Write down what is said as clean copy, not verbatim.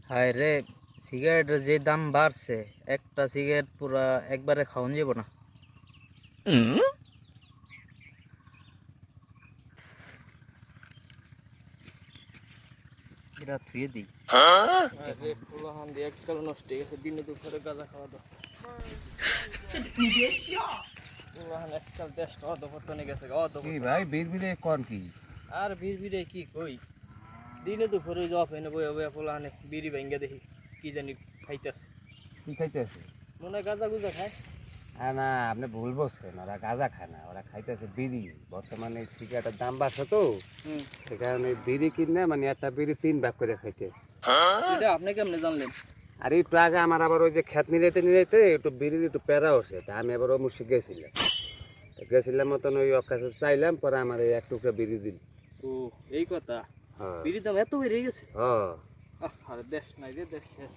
হায় রে, সিগারেটের যে দাম বাড়ছে, একটা সিগারেট পুরা একবারে খাওয়ান যাব না। এটা থুয়ে দিই। আরে পোলাহান দিয়ে এককাল নষ্ট হয়ে গেছে, দিনে দুপুরে গাঁজা খাওয়া দাও। পোলাহান এককাল দেশটা অধপতনে গেছে, কি ভাই বিড়বিড়ে কোন কি? আর বিড়ে কি কই, দিনে দুপুরে জব এনে বইয়া বইয়া পোলাহানে বিড়ি ভেঙ্গে দেখি কি জানি খাইতেছে। কি খাইতেছে? মনে হয় গাঁজা গুজা খায়। না আপনি ভুল বলছেন, ওরা গাঁজা খায় না, ওরা খাইতেছে বিড়ি। বর্তমানে সিগারেটের দাম বাড়ছে তো, সে কারণে বিড়ি কিনে মানে একটা বিড়ি 3 ভাগ করে খাইতে। এটা আপনি কেমনে জানলেন? আর একটু আগে আমার আবার ওই যে খেত নিরাইতে একটু বিড়ির একটু প্যারা উঠছে, তা আমি আবার অমুক গেছিলাম মতন ওই কাছে চাইলাম, পরে আমার এই 1 টুকরা বিড়ি দিল। ও এই কথা, হ্যাঁ বিড়ির দাম এত বেড়ে গেছে। হ্যাঁ। আরে দেশ নাই রে, দেশ শেষ।